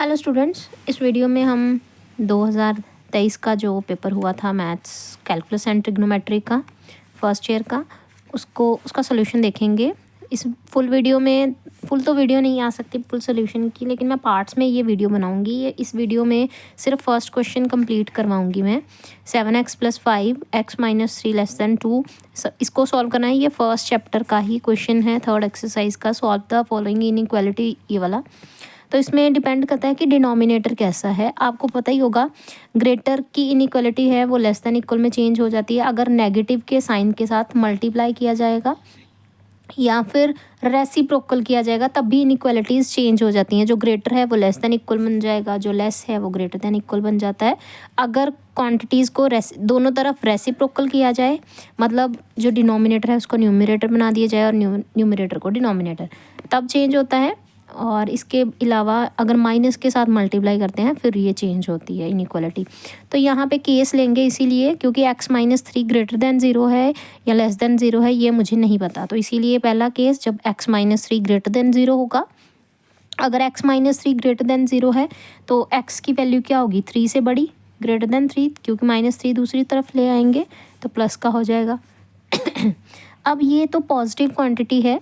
Hello students, इस video में हम 2023 का जो पेपर हुआ था मैथ्स कैलकुलस एंड ट्रिग्नोमेट्री का फर्स्ट ईयर का उसका सोल्यूशन देखेंगे। इस फुल वीडियो में तो वीडियो नहीं आ सकती फुल सोल्यूशन की, लेकिन मैं पार्ट्स में ये वीडियो बनाऊंगी। इस वीडियो में सिर्फ फर्स्ट क्वेश्चन कंप्लीट करवाऊंगी मैं। 7x + 5 x - 3 < 2 इसको सॉल्व करना है। ये फर्स्ट चैप्टर का ही क्वेश्चन है, थर्ड एक्सरसाइज का। सॉल्व द फॉलोइंग इनइक्वालिटी, ये वाला। तो इसमें डिपेंड करता है कि डिनोमिनेटर कैसा है। आपको पता ही होगा ग्रेटर की इनइक्वालिटी है वो लेस देन इक्वल में चेंज हो जाती है अगर नेगेटिव के साइन के साथ मल्टीप्लाई किया जाएगा या फिर रेसिप्रोकल किया जाएगा, तब भी इनइक्वालिटीज़ चेंज हो जाती हैं। जो ग्रेटर है वो लेस देन इक्वल बन जाएगा, जो लेस है वो ग्रेटर देन इक्वल बन जाता है। अगर क्वांटिटीज़ को दोनों तरफ रेसिप्रोकल किया जाए, मतलब जो डिनोमिनेटर है उसको न्यूमरेटर बना दिया जाए और न्यूमरेटर को डिनोमिनेटर, तब चेंज होता है। और इसके अलावा अगर माइनस के साथ मल्टीप्लाई करते हैं फिर ये चेंज होती है इनइक्वालिटी। तो यहाँ पे केस लेंगे इसीलिए क्योंकि x - 3 ग्रेटर देन 0 है या लेस देन 0 है, ये मुझे नहीं पता। तो इसीलिए पहला केस जब x - 3 ग्रेटर देन 0 होगा। अगर x - 3 ग्रेटर देन 0 है तो x की वैल्यू क्या होगी, 3 से बड़ी, ग्रेटर देन 3, क्योंकि -3 दूसरी तरफ ले आएंगे तो प्लस का हो जाएगा। अब ये तो पॉजिटिव क्वांटिटी है,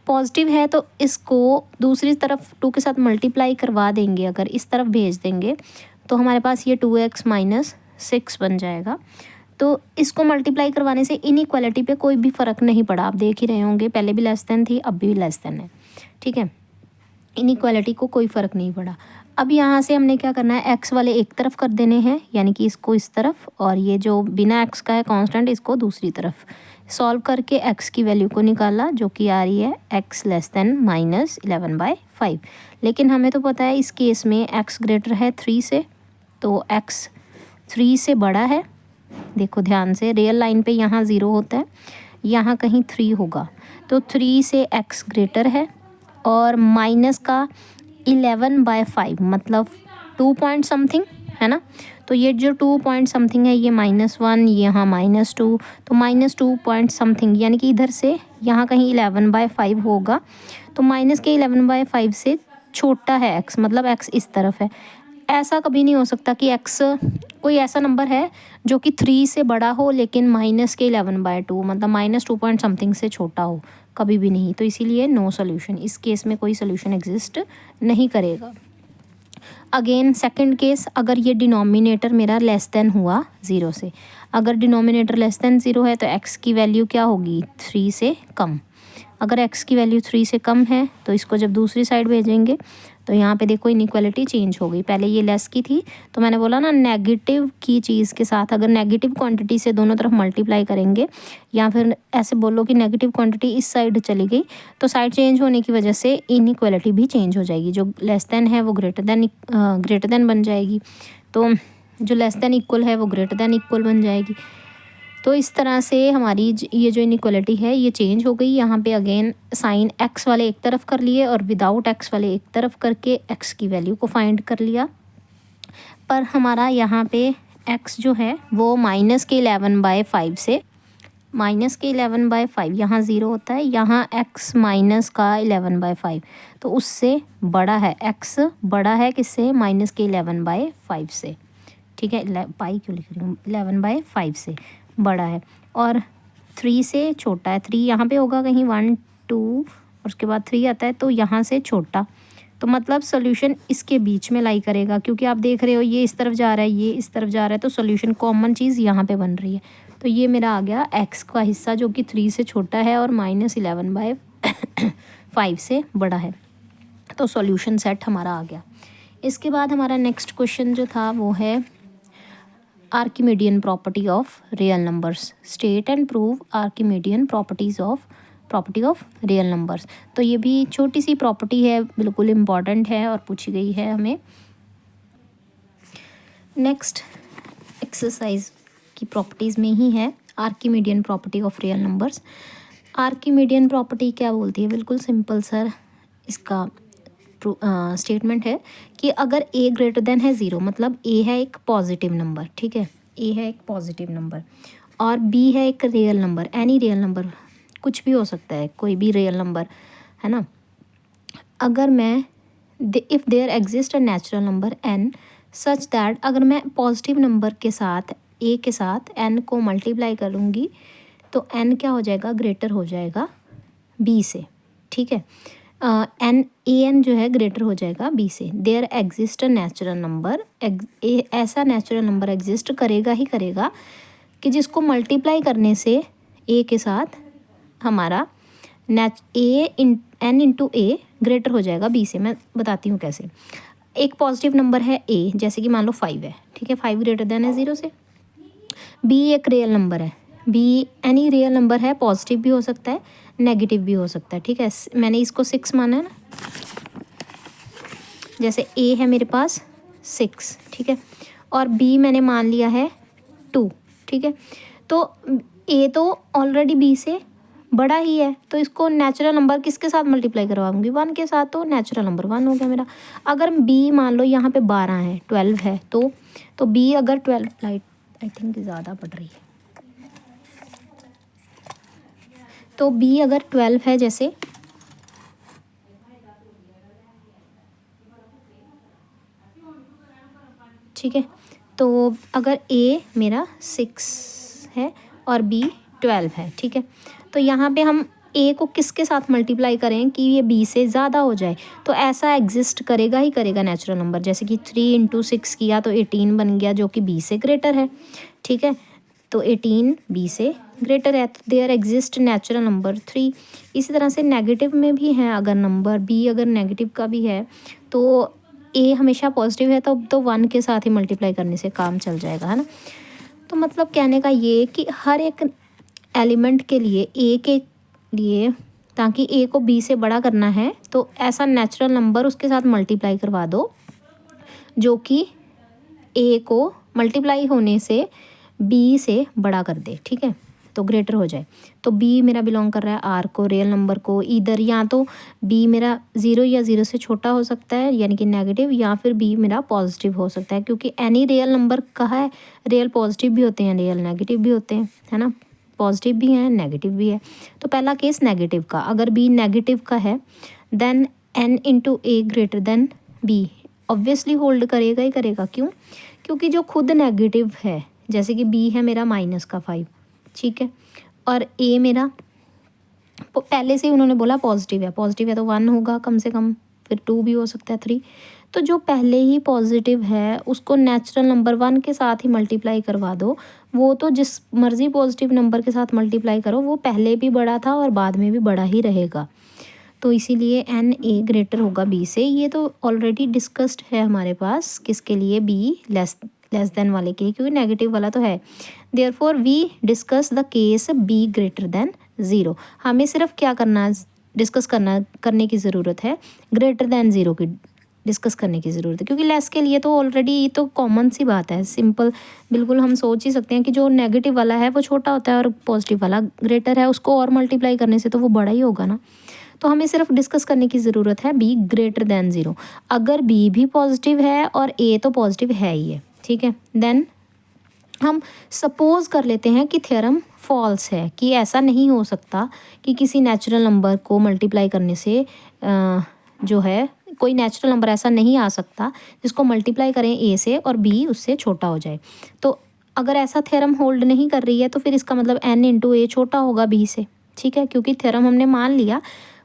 पॉजिटिव है तो इसको दूसरी तरफ 2 के साथ मल्टीप्लाई करवा देंगे। अगर इस तरफ भेज देंगे तो हमारे पास ये 2x - 6 बन जाएगा। तो इसको मल्टीप्लाई करवाने से इनइक्वालिटी पे कोई भी फ़र्क नहीं पड़ा। आप देख ही रहे होंगे, पहले भी लेस देन थी, अब भी लेस देन है, ठीक है। इनइक्वालिटी को कोई फ़र्क नहीं पड़ा। अब यहाँ से हमने क्या करना है, x वाले एक तरफ कर देने हैं, यानी कि इसको इस तरफ, और ये जो बिना x का है कांस्टेंट, इसको दूसरी तरफ। सॉल्व करके x की वैल्यू को निकाला जो कि आ रही है x < -11/5। लेकिन हमें तो पता है इस केस में x ग्रेटर है 3 से, तो x 3 से बड़ा है। देखो ध्यान से, रियल लाइन पे यहाँ 0 होता है, यहाँ कहीं 3 होगा, तो 3 से x ग्रेटर है। और माइनस का 11/5 मतलब 2 पॉइंट समथिंग है ना। तो ये जो 2 पॉइंट समथिंग है ये -1, यहाँ -2, तो -2 पॉइंट समथिंग, यानी कि इधर से यहाँ कहीं 11/5 होगा। तो माइनस के 11/5 से छोटा है x, मतलब x इस तरफ है। ऐसा कभी नहीं हो सकता कि x कोई ऐसा नंबर है जो कि 3 से बड़ा हो लेकिन -11/2 मतलब -2 पॉइंट समथिंग से छोटा हो, कभी भी नहीं। तो इसीलिए नो सोल्यूशन, इस केस में कोई सोल्यूशन एग्जिस्ट नहीं करेगा। अगेन सेकंड केस, अगर ये डिनोमिनेटर मेरा लेस देन हुआ 0 से, अगर डिनोमिनेटर लेस देन 0 है तो x की वैल्यू क्या होगी, 3 से कम। अगर x की वैल्यू 3 से कम है तो इसको जब दूसरी साइड भेजेंगे तो यहाँ पे देखो इनइक्वालिटी चेंज हो गई। पहले ये लेस की थी, तो मैंने बोला ना नेगेटिव की चीज़ के साथ अगर नेगेटिव क्वांटिटी से दोनों तरफ मल्टीप्लाई करेंगे, या फिर ऐसे बोलो कि नेगेटिव क्वांटिटी इस साइड चली गई, तो साइड चेंज होने की वजह से इनइक्वालिटी भी चेंज हो जाएगी। जो लेस देन है वो ग्रेटर देन बन जाएगी, तो जो लेस देन इक्वल है वो ग्रेटर देन इक्वल बन जाएगी। तो इस तरह से हमारी ये जो इनइक्वालिटी है ये चेंज हो गई। यहाँ पे अगेन साइन x वाले एक तरफ कर लिए और विदाउट x वाले एक तरफ करके x की वैल्यू को फाइंड कर लिया। पर हमारा यहाँ पे x जो है वो -11/5 से, -11/5 यहाँ 0 होता है, यहाँ x माइनस का 11/5, तो उससे बड़ा है। x बड़ा है किससे, -11/5 से, ठीक है। पाई क्यों लिख रही हूँ, 11/5 से बड़ा है, और 3 से छोटा है। 3 यहाँ पे होगा कहीं, 1 2 और उसके बाद 3 आता है, तो यहाँ से छोटा। तो मतलब सोल्यूशन इसके बीच में लाई करेगा, क्योंकि आप देख रहे हो ये इस तरफ जा रहा है, ये इस तरफ जा रहा है, तो सोल्यूशन कॉमन चीज़ यहाँ पे बन रही है। तो ये मेरा आ गया x का हिस्सा जो कि 3 से छोटा है और -11/5 से बड़ा है। तो सॉल्यूशन सेट हमारा आ गया। इसके बाद हमारा नेक्स्ट क्वेश्चन जो था वो है Archimedean property of real numbers. State and prove Archimedean property of real numbers. तो ये भी छोटी सी प्रॉपर्टी है, बिल्कुल इम्पॉर्टेंट है और पूछी गई है हमें। नेक्स्ट एक्सरसाइज की प्रॉपर्टीज़ में ही है Archimedean property of real numbers. Archimedean property क्या बोलती है, बिल्कुल सिंपल सर इसका स्टेटमेंट है कि अगर a ग्रेटर देन है 0, मतलब a है एक पॉजिटिव नंबर, ठीक है, a है एक पॉजिटिव नंबर और b है एक real number, any real number, कुछ भी हो सकता है, कोई भी रियल नंबर है ना। अगर मैं if there exist a natural number n such that, अगर मैं पॉजिटिव नंबर के साथ a के साथ n को मल्टीप्लाई करूँगी तो n क्या हो जाएगा, ग्रेटर हो जाएगा b से, ठीक है। एन जो है ग्रेटर हो जाएगा b से। There exist a natural number, ऐसा नेचुरल नंबर एग्जिस्ट करेगा ही करेगा कि जिसको मल्टीप्लाई करने से a के साथ हमारा n इंटू ए ग्रेटर हो जाएगा b से। मैं बताती हूँ कैसे। एक पॉजिटिव नंबर है a, जैसे कि मान लो 5 है, ठीक है, 5 ग्रेटर देन है 0 से। b एक रियल नंबर है, b एनी रियल नंबर है, पॉजिटिव भी हो सकता है, नेगेटिव भी हो सकता है, ठीक है। मैंने इसको 6 माना है ना, जैसे a है मेरे पास 6, ठीक है, और b मैंने मान लिया है 2, ठीक है। तो a तो ऑलरेडी b से बड़ा ही है, तो इसको नेचुरल नंबर किसके साथ मल्टीप्लाई करवाऊंगी, 1 के साथ, तो नेचुरल नंबर 1 हो गया मेरा। अगर b मान लो यहाँ पे 12 है, 12 है, तो b अगर 12, लाइट आई थिंक ज़्यादा पड़ रही है, तो b अगर 12 है जैसे, ठीक है, तो अगर a मेरा 6 है और b 12 है, ठीक है, तो यहाँ पे हम a को किसके साथ मल्टीप्लाई करें कि ये b से ज़्यादा हो जाए, तो ऐसा एग्जिस्ट करेगा ही करेगा नेचुरल नंबर। जैसे कि 3 इंटू 6 किया तो 18 बन गया, जो कि b से ग्रेटर है, ठीक है, तो 18 b से ग्रेटर है, तो देयर एग्जिस्ट नेचुरल नंबर 3। इसी तरह से नेगेटिव में भी है, अगर नंबर b अगर नेगेटिव का भी है तो a हमेशा पॉजिटिव है, तो 1 के साथ ही मल्टीप्लाई करने से काम चल जाएगा, है ना। तो मतलब कहने का ये कि हर एक एलिमेंट के लिए a के लिए, ताकि a को b से बड़ा करना है तो ऐसा नेचुरल नंबर उसके साथ मल्टीप्लाई करवा दो जो कि a को मल्टीप्लाई होने से b से बड़ा कर दे, ठीक है, तो ग्रेटर हो जाए। तो b मेरा बिलोंग कर रहा है r को, रियल नंबर को, इधर या तो b मेरा 0 या 0 से छोटा हो सकता है यानी कि नेगेटिव, या फिर b मेरा पॉजिटिव हो सकता है, क्योंकि एनी रियल नंबर कहा है, रियल पॉजिटिव भी होते हैं, रियल नेगेटिव भी होते हैं, है ना, पॉजिटिव भी है, नेगेटिव भी है। तो पहला केस नेगेटिव का, अगर b नेगेटिव का है then n into A greater than b obviously hold करेगा ही करेगा। क्यों? क्योंकि जो खुद नेगेटिव है, जैसे कि b है मेरा -5, ठीक है, और a मेरा पहले से ही उन्होंने बोला पॉजिटिव है तो 1 होगा कम से कम, फिर 2 भी हो सकता है, 3। तो जो पहले ही पॉजिटिव है उसको नेचुरल नंबर 1 के साथ ही मल्टीप्लाई करवा दो। वो तो जिस मर्जी पॉजिटिव नंबर के साथ मल्टीप्लाई करो, वो पहले भी बड़ा था और बाद में भी बड़ा ही रहेगा। तो इसीलिए एन ए ग्रेटर होगा बी से। ये तो ऑलरेडी डिस्कस्ड है हमारे पास, किसके लिए, बी लेस देन वाले के लिए, क्योंकि नेगेटिव वाला तो है। Therefore we discuss the case b greater than 0। हमें सिर्फ क्या करना, डिस्कस करने की ज़रूरत है, ग्रेटर देन 0 की डिस्कस करने की ज़रूरत है, क्योंकि लेस के लिए तो ऑलरेडी तो कॉमन सी बात है, सिंपल, बिल्कुल हम सोच ही सकते हैं कि जो नेगेटिव वाला है वो छोटा होता है और पॉजिटिव वाला ग्रेटर है, उसको और मल्टीप्लाई करने से तो वो बड़ा ही होगा ना। तो हमें सिर्फ डिस्कस करने की ज़रूरत है बी ग्रेटर देन 0। अगर बी भी पॉजिटिव है और ए तो पॉजिटिव है ही है, ठीक है, देन हम सपोज कर लेते हैं कि थ्योरम फॉल्स है, कि ऐसा नहीं हो सकता कि किसी नेचुरल नंबर को मल्टीप्लाई करने से जो है कोई नेचुरल नंबर ऐसा नहीं आ सकता जिसको मल्टीप्लाई करें ए से और बी उससे छोटा हो जाए। तो अगर ऐसा थ्योरम होल्ड नहीं कर रही है तो फिर इसका मतलब एन इंटू ए छोटा होगा बी से, ठीक है, क्योंकि थ्योरम हमने मान लिया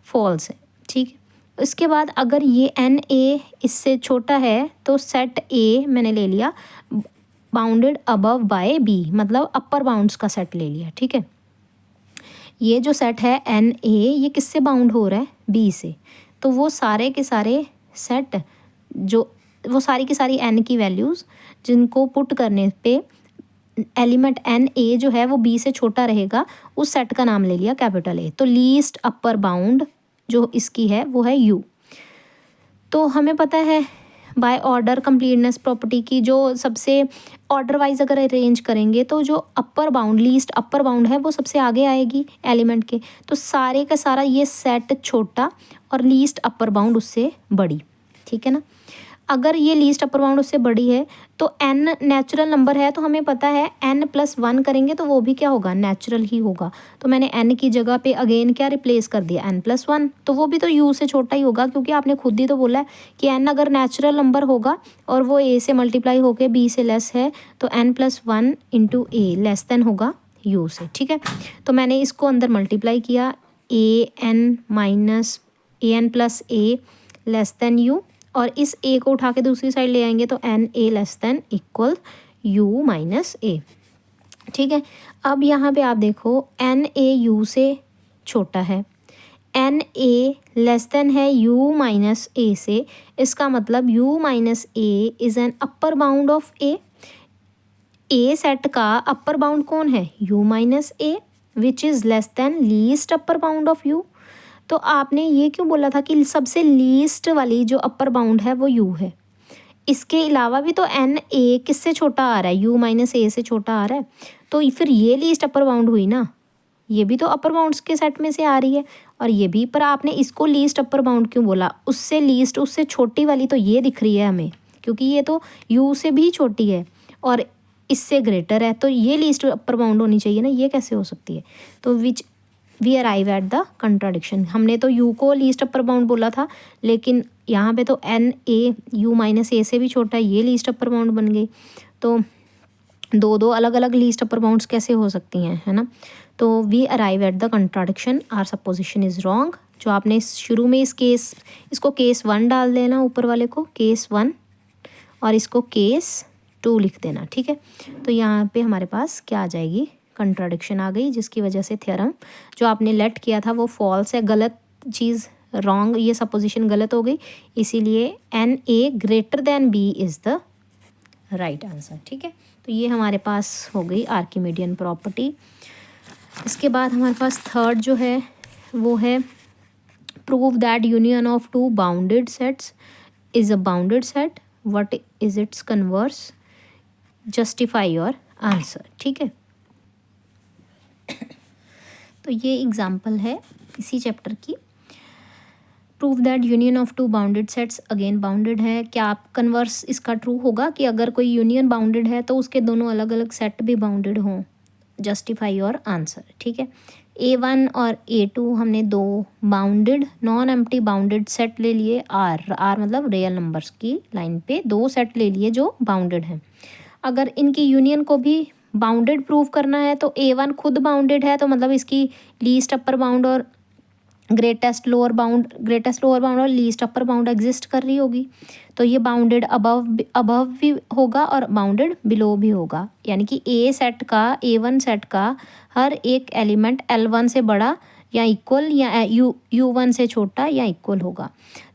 फॉल्स है, ठीक है। इसके बाद अगर ये एन ए इससे छोटा है तो सेट ए मैंने ले लिया बाउंडेड अबव बाय बी, मतलब अपर बाउंड्स का सेट ले लिया, ठीक है। ये जो सेट है एन ए, ये किससे बाउंड हो रहा है, बी से। तो वो सारे के सारे सेट जो, वो सारी की सारी एन की वैल्यूज़ जिनको पुट करने पे एलिमेंट एन ए जो है वो बी से छोटा रहेगा, उस सेट का नाम ले लिया कैपिटल ए। तो लीस्ट अपर बाउंड जो इसकी है वो है यू। तो हमें पता है बाय ऑर्डर कंप्लीटनेस प्रॉपर्टी की, जो सबसे ऑर्डर वाइज अगर अरेंज करेंगे तो जो upper bound, least upper bound है वो सबसे आगे आएगी एलिमेंट के। तो सारे का सारा ये सेट छोटा और लीस्ट अपर बाउंड उससे बड़ी, ठीक है ना। अगर ये लीस्ट अपर बाउंड उससे बड़ी है तो n नेचुरल नंबर है, तो हमें पता है n+1 करेंगे तो वो भी क्या होगा, नेचुरल ही होगा। तो मैंने n की जगह पे अगेन क्या रिप्लेस कर दिया, n+1, तो वो भी तो u से छोटा ही होगा, क्योंकि आपने खुद ही तो बोला है कि n अगर नेचुरल नंबर होगा और वो a से मल्टीप्लाई होकर b से लेस है तो n+1 into a less than होगा u से। ठीक है, तो मैंने इसको अंदर मल्टीप्लाई किया, an+a लेस देन u, और इस a को उठा के दूसरी साइड ले आएंगे तो N A less than equal u minus A. ठीक है, अब यहाँ पे आप देखो एन ए यू से छोटा है, एन ए लेस देन है u माइनस ए से, इसका मतलब u minus A is an upper bound of A set का अपर बाउंड कौन है, u minus A, which is less than least upper bound of u। तो आपने ये क्यों बोला था कि सबसे लीस्ट वाली जो अपर बाउंड है वो u है। इसके अलावा भी तो एन ए किससे छोटा आ रहा है, u माइनस ए से छोटा आ रहा है, तो फिर ये लीस्ट अपर बाउंड हुई ना, ये भी तो अपर बाउंड्स के सेट में से आ रही है, और ये भी, पर आपने इसको लीस्ट अपर बाउंड क्यों बोला, उससे लीस्ट, उससे छोटी वाली तो ये दिख रही है हमें, क्योंकि ये तो u से भी छोटी है और इससे ग्रेटर है, तो ये लीस्ट अपर बाउंड होनी चाहिए ना, ये कैसे हो सकती है। तो which we arrive at the contradiction. हमने तो u को लीस्ट अपर बाउंड बोला था, लेकिन यहाँ पे तो एन ए u माइनस ए से भी छोटा है, ये लीस्ट अपर बाउंड बन गई। तो दो अलग अलग लीस्ट अपर बाउंड्स कैसे हो सकती हैं, है ना। तो we arrive at the contradiction, our supposition is wrong. जो आपने शुरू में इसको केस 1 डाल देना, ऊपर वाले को केस 1 और इसको केस 2 लिख देना। ठीक है, तो यहाँ पे हमारे पास क्या आ जाएगी, कंट्राडिक्शन आ गई, जिसकी वजह से थ्योरम जो आपने लेट किया था वो फॉल्स है, गलत चीज़, रॉन्ग, ये सपोजिशन गलत हो गई, इसीलिए n a greater than b is the right answer. ठीक है, तो ये हमारे पास हो गई आर्किमिडियन प्रॉपर्टी। इसके बाद हमारे पास थर्ड जो है वो है prove that union of two bounded sets is a bounded set, what is its converse, justify your answer. ठीक है, तो ये एग्जाम्पल है इसी चैप्टर की। Prove that union of two bounded sets, again bounded है, क्या आप कन्वर्स इसका ट्रू होगा कि अगर कोई यूनियन बाउंडेड है तो उसके दोनों अलग अलग सेट भी बाउंडेड हों, जस्टिफाई योर आंसर। ठीक है, A1 और A2 हमने दो bounded non empty bounded set ले लिए, आर मतलब रियल नंबर्स की लाइन पे दो सेट ले लिए जो बाउंडेड हैं। अगर इनकी यूनियन को भी बाउंडेड प्रूव करना है तो A1 खुद बाउंडेड है, तो मतलब इसकी लीस्ट अपर बाउंड और ग्रेटेस्ट लोअर बाउंड और लीस्ट अपर बाउंड एग्जिस्ट कर रही होगी, तो ये बाउंडेड अबव भी होगा और बाउंडेड बिलो भी होगा, यानी कि A1 सेट का हर एक एलिमेंट L1 से बड़ा या इक्वल या U1 से छोटा या इक्वल होगा।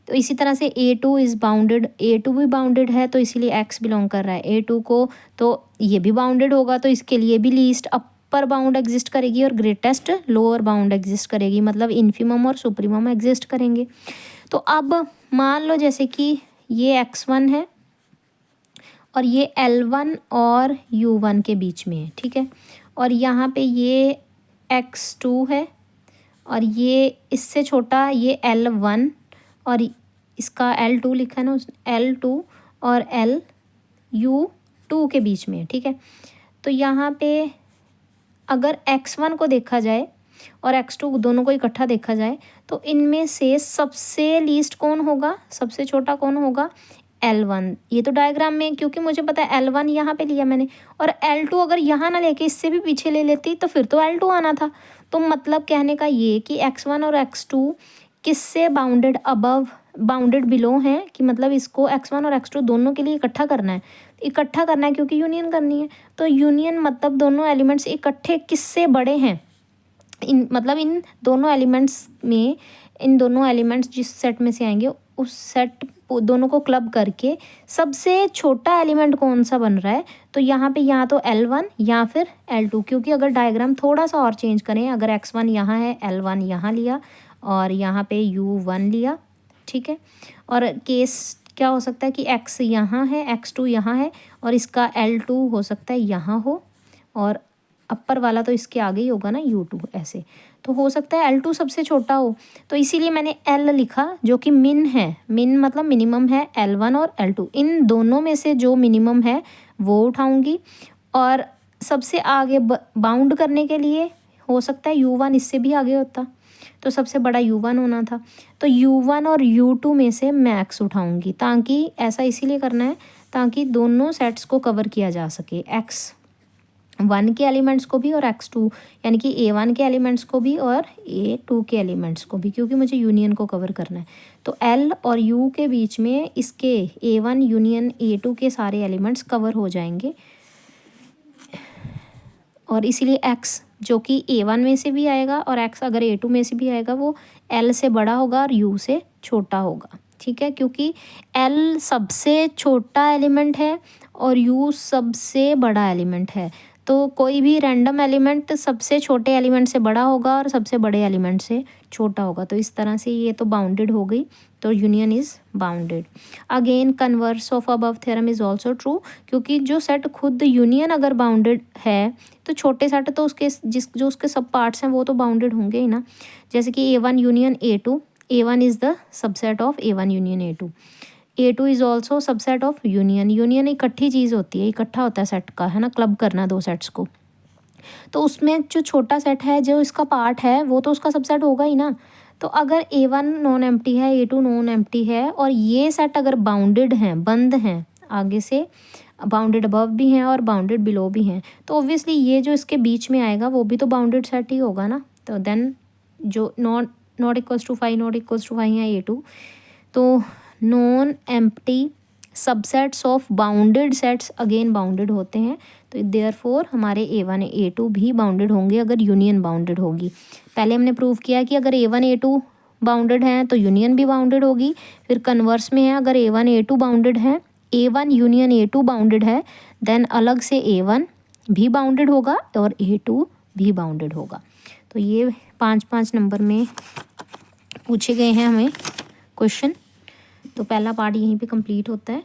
तो इसी तरह से A2 इज़ बाउंडेड, A2 भी बाउंडेड है तो इसीलिए X बिलोंग कर रहा है A2 को, तो ये भी बाउंडेड होगा, तो इसके लिए भी लीस्ट अपर बाउंड एग्जिस्ट करेगी और ग्रेटेस्ट लोअर बाउंड एग्जिस्ट करेगी, मतलब इन्फिमम और सुप्रीमम एग्जिस्ट करेंगे। तो अब मान लो जैसे कि ये X1 है और ये L1 और U1 के बीच में है, ठीक है, और यहाँ पे ये X2 है और ये इससे छोटा ये L1 और इसका L2 लिखा है ना, L2 और LU2 के बीच में है, ठीक है। तो यहाँ पे अगर X1 को देखा जाए और X2 दोनों को इकट्ठा देखा जाए तो इनमें से सबसे लीस्ट कौन होगा, सबसे छोटा कौन होगा, L1। ये तो डायग्राम में, क्योंकि मुझे पता है L1 यहाँ पे लिया मैंने, और L2 अगर यहाँ ना लेके इससे भी पीछे ले लेती तो फिर तो L2 आना था। तो मतलब कहने का ये कि X1 और X2 किससे बाउंडेड अबव बाउंडेड बिलो हैं, कि मतलब इसको X1 और X2 दोनों के लिए इकट्ठा करना है क्योंकि यूनियन करनी है। तो यूनियन मतलब दोनों एलिमेंट्स इकट्ठे किससे बड़े हैं, मतलब इन दोनों एलिमेंट्स जिस सेट में से आएंगे उस सेट दोनों को क्लब करके सबसे छोटा एलिमेंट कौन सा बन रहा है। तो यहाँ पे या तो L1 या फिर L2, क्योंकि अगर डायग्राम थोड़ा सा और चेंज करें, अगर X1 यहाँ है, L1 यहाँ लिया और यहाँ पे U1 लिया, ठीक है, और केस क्या हो सकता है कि X यहाँ है, X2 यहाँ है और इसका L2 हो सकता है यहाँ हो और अपर वाला तो इसके आगे ही होगा ना U2 ऐसे। तो हो सकता है L2 सबसे छोटा हो, तो इसीलिए मैंने L लिखा जो कि मिन है। मिन मतलब मिनिमम है L1 और L2, इन दोनों में से जो मिनिमम है वो उठाऊंगी। और सबसे आगे बाउंड करने के लिए हो सकता है U1 इससे भी आगे होता, तो सबसे बड़ा U1 होना था, तो U1 और U2 में से मैक्स उठाऊंगी, ताकि ऐसा इसीलिए करना है ताकि दोनों सेट्स को कवर किया जा सके, X1 के एलिमेंट्स को भी और X2 यानी कि A1 के एलिमेंट्स को भी और A2 के एलिमेंट्स को भी, क्योंकि मुझे यूनियन को कवर करना है। तो L और U के बीच में इसके A1 यूनियन A2 के सारे एलिमेंट्स कवर हो जाएंगे, और इसीलिए X जो कि A1 में से भी आएगा और X अगर A2 में से भी आएगा वो L से बड़ा होगा और U से छोटा होगा, ठीक है, क्योंकि L सबसे छोटा एलिमेंट है और U सबसे बड़ा एलिमेंट है, तो कोई भी रैंडम एलिमेंट सबसे छोटे एलिमेंट से बड़ा होगा और सबसे बड़े एलिमेंट से छोटा होगा। तो इस तरह से ये तो बाउंडेड हो गई, तो union is bounded. Again converse of above theorem is also true, क्योंकि जो सेट खुद यूनियन अगर बाउंडेड है तो छोटे सेट तो उसके जो उसके सब पार्ट्स हैं वो तो बाउंडेड होंगे ही ना। जैसे कि A1 union A2, A1 is the subset of A1 union A2, A2 is also subset of union. Union इकट्ठी चीज़ होती है, इकट्ठा होता है सेट का, है ना, क्लब करना दो सेट्स को। तो उसमें जो छोटा सेट है जो इसका पार्ट है वो तो उसका सबसेट होगा ही ना। तो अगर A1 नॉन एम्प्टी है, A2 नॉन एम्प्टी है और ये सेट अगर बाउंडेड हैं, बंद हैं, आगे से बाउंडेड अबव भी हैं और बाउंडेड बिलो भी हैं, तो ऑब्वियसली ये जो इसके बीच में आएगा वो भी तो बाउंडेड सेट ही होगा ना। तो देन जो नॉट इक्वल्स टू 5 है A2, तो non empty subsets of bounded sets again bounded होते हैं, तो देयरफॉर हमारे A1 A2 भी बाउंडेड होंगे अगर यूनियन बाउंडेड होगी। पहले हमने प्रूव किया कि अगर A1 A2 बाउंडेड हैं तो यूनियन भी बाउंडेड होगी। फिर कन्वर्स में है, अगर A1 A2 बाउंडेड है, A1 यूनियन A2 बाउंडेड है, देन अलग से A1 भी बाउंडेड होगा और A2 भी बाउंडेड होगा। तो ये 5 नंबर में पूछे गए हैं हमें क्वेश्चन। तो पहला पार्ट यहीं पे कंप्लीट होता है।